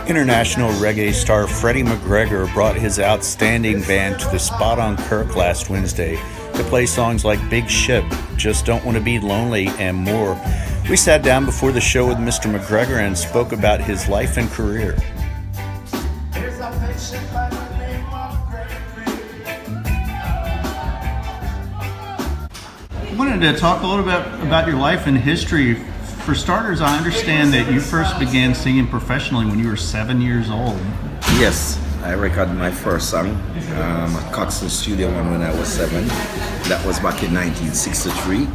International reggae star Freddie McGregor brought his outstanding band to the spot on Kirk last Wednesday to play songs like Big Ship, Just Don't Want to Be Lonely, and more. We sat down before the show with Mr. McGregor and spoke about his life and career. I wanted to talk a little bit about your life and history. For starters, I understand that you first began singing professionally when you were 7 years old. Yes, I recorded my first song at Coxsone Studio One when I was 7. That was back in 1963.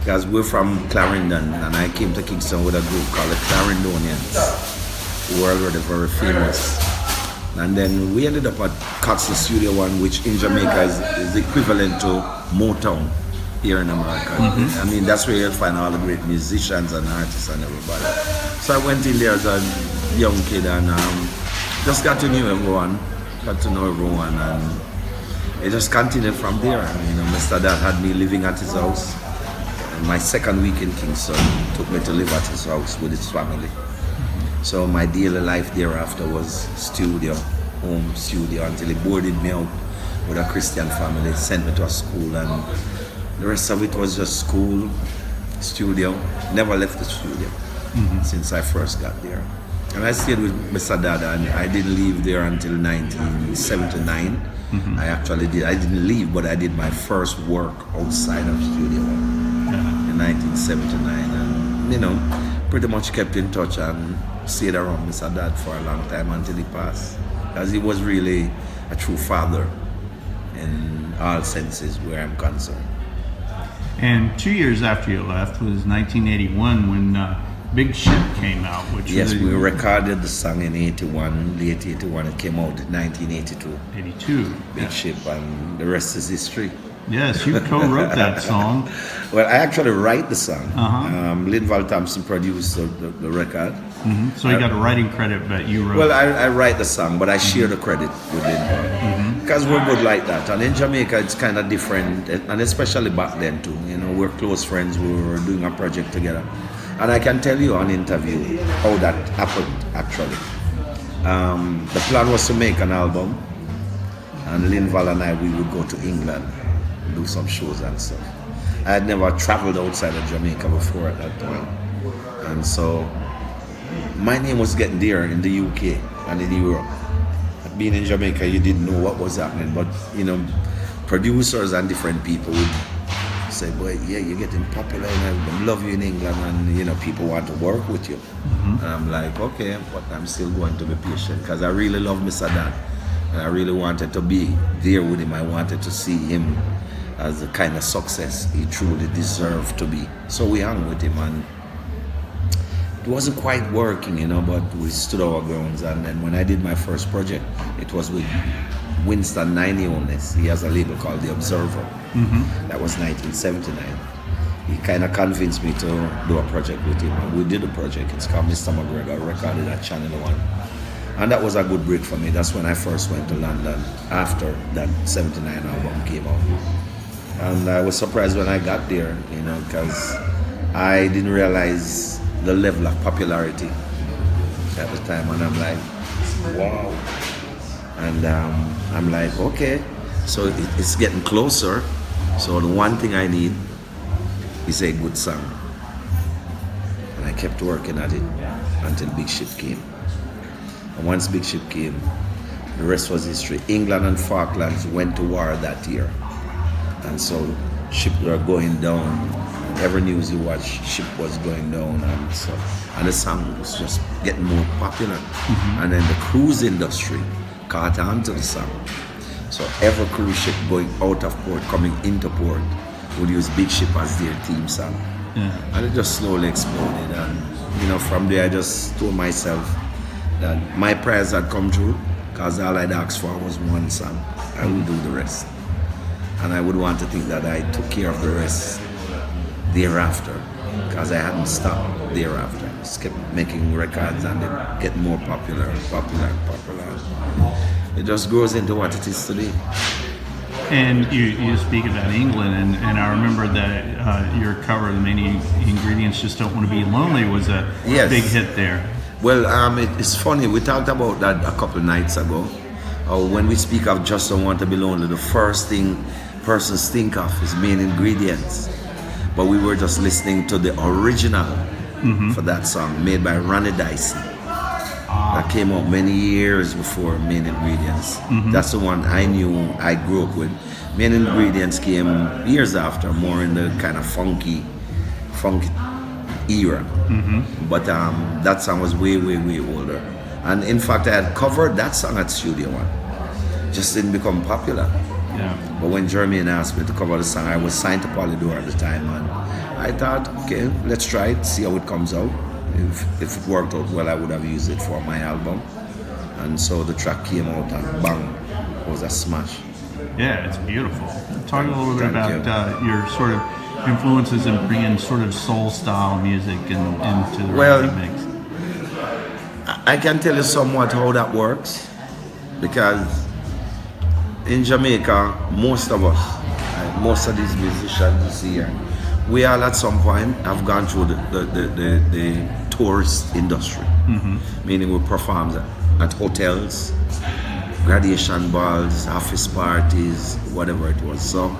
Because we're from Clarendon, and I came to Kingston with a group called the Clarendonians, who were already very famous. And then we ended up at Coxsone Studio One, which in Jamaica is equivalent to Motown here in America. I mean, that's where you'll find all the great musicians and artists and everybody. So I went in there as a young kid and just got to know everyone, and it just continued from there. You know, Mr. Dad had me living at his house. And my second week in Kingston took me to live at his house with his family. So my daily life thereafter was home studio, until he boarded me out with a Christian family, sent me to a school, and the rest of it was just school, studio. Never left the studio since I first got there. And I stayed with Mr. Dada, and I didn't leave there until 1979. I didn't leave, but I did my first work outside of studio in 1979. And, you know, pretty much kept in touch and stayed around Mr. Dad for a long time until he passed. Because he was really a true father in all senses where I'm concerned. And 2 years after you left was 1981 when Big Ship came out. Yes, we recorded the song in 81, late 81. It came out in 1982. 82. Big Ship, and the rest is history. Yes, you co-wrote that song. Well, I actually write the song. Linval Thompson produced the record. So you got a writing credit, but you wrote. Well, I write the song, but I share the credit with Linval. Because we're good like that. And in Jamaica, it's kind of different, and especially back then too. You know, we're close friends. We were doing a project together. And I can tell you on interview how that happened, actually. The plan was to make an album, and Linval and I, we would go to England, do some shows and stuff. I had never traveled outside of Jamaica before at that time. And so my name was getting there in the UK and in Europe. Being in Jamaica, you didn't know what was happening, but you know, producers and different people would say, boy, yeah, you're getting popular and I love you in England, and you know, people want to work with you. And I'm like, okay, but I'm still going to be patient because I really love Mr. Dan. And I really wanted to be there with him. I wanted to see him as the kind of success he truly deserved to be. So we hung with him, and it wasn't quite working, you know, but we stood our grounds. And then when I did my first project, it was with Winston Nineones. He has a label called The Observer. That was 1979. He kind of convinced me to do a project with him, and we did a project. It's called Mr. McGregor, recorded at Channel 1. And that was a good break for me. That's when I first went to London after that 79 album came out. And I was surprised when I got there, you know, because I didn't realize the level of popularity at the time. And I'm like, wow. And I'm like, okay, so it's getting closer. So the one thing I need is a good song. And I kept working at it until Big Ship came. And once Big Ship came, the rest was history. England and Falklands went to war that year. And so ships were going down. Every news you watch, ship was going down. And the song was just getting more popular. And then the cruise industry caught on to the song. So every cruise ship going out of port, coming into port, would use Big Ship as their theme song. And it just slowly exploded. And you know, from there I just told myself that my prayers had come true, because all I'd asked for was one song. I will do the rest. And I would want to think that I took care of the rest thereafter, because I hadn't stopped thereafter. I just kept making records and it getting more popular. It just grows into what it is today. And you speak about England, and I remember that your cover, The Many Ingredients Just Don't Want to Be Lonely, was a big hit there. Well, it's funny. We talked about that a couple nights ago. When we speak of Just Don't Want to Be Lonely, the first thing persons think of is main ingredients. But we were just listening to the original for that song made by Ronnie Dicey. That came out many years before Main Ingredients. That's the one I knew I grew up with. Main Ingredients came years after, more in the kind of funky era. But that song was way older. And in fact, I had covered that song at Studio One. Just didn't become popular. Yeah. But when Jermaine asked me to cover the song, I was signed to Polydor at the time, and I thought, okay, let's try it, see how it comes out. If it worked out well, I would have used it for my album. And so the track came out and bang, it was a smash. Yeah, it's beautiful. Talk a little bit Thank about your sort of influences in bringing sort of soul style music into the Well, reggae mix. I can tell you somewhat how that works, because in Jamaica, most of us, most of these musicians you see here, we all at some point have gone through the tourist industry, meaning we perform at hotels, graduation balls, office parties, whatever it was. So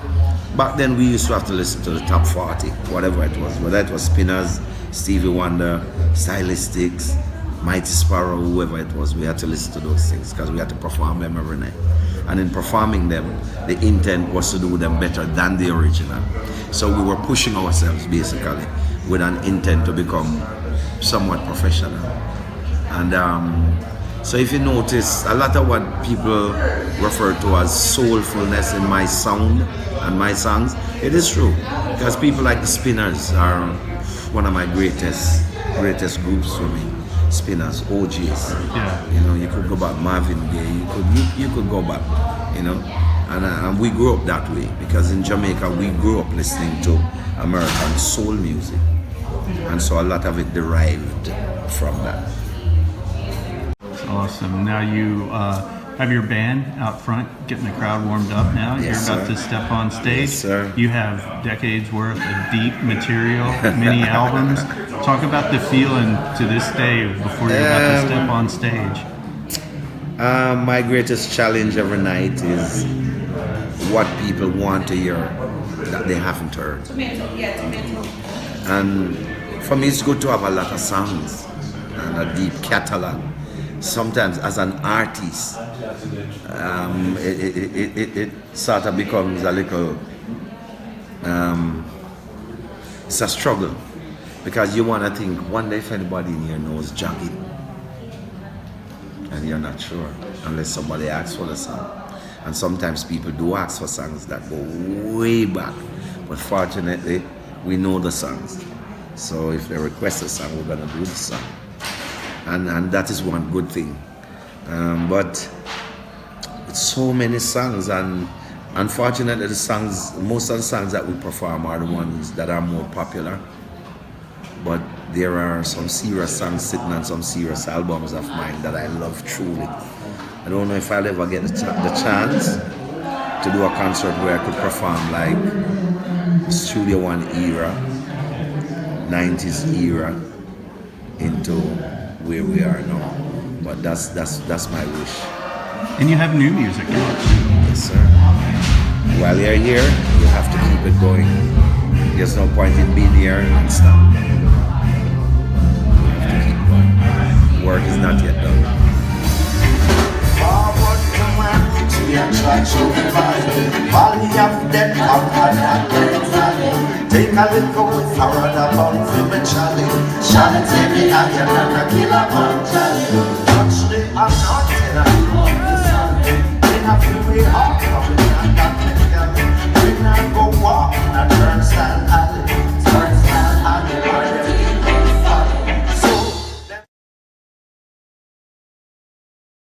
back then we used to have to listen to the top 40, whatever it was, whether it was Spinners, Stevie Wonder, Stylistics, Mighty Sparrow, whoever it was. We had to listen to those things because we had to perform them every night. And in performing them, the intent was to do them better than the original. So we were pushing ourselves basically with an intent to become somewhat professional. And so if you notice, a lot of what people refer to as soulfulness in my sound and my songs, it is true. Because people like the Spinners are one of my greatest groups for me. Spinners, OGs. Yeah. You know, you could go back Marvin Gaye, you could go back, you know. And we grew up that way, because in Jamaica we grew up listening to American soul music. And so a lot of it derived from that. Awesome. Now you have your band out front getting the crowd warmed up now. Yes, You're about sir. to step on stage. Yes, sir. You have decades worth of deep material, many albums. Talk about the feeling to this day before you're about to step on stage. My greatest challenge every night is what people want to hear that they haven't heard. And for me, it's good to have a lot of songs and a deep catalog. Sometimes as an artist, it sort of becomes a little, it's a struggle, because you want to think, wonder if anybody in here knows jogging, and you're not sure unless somebody asks for the song. And sometimes people do ask for songs that go way back, but fortunately we know the songs, so if they request a song, we're gonna do the song. And that is one good thing. But it's so many songs, and unfortunately most of the songs that we perform are the ones that are more popular. But there are some serious songs sitting on some serious albums of mine that I love truly. I don't know if I'll ever get the chance to do a concert where I could perform like Studio One era, 90s era, into where we are now. But that's my wish. And you have new music out. Yes, sir. While you're here, you have to keep it going. There's no point in being here and stop. You have to keep going. Work is not yet done. Forward to man, we are trying to revive. Valley of death, take a look forward about from a Charlie. Charlie, take me out, you're not a killer.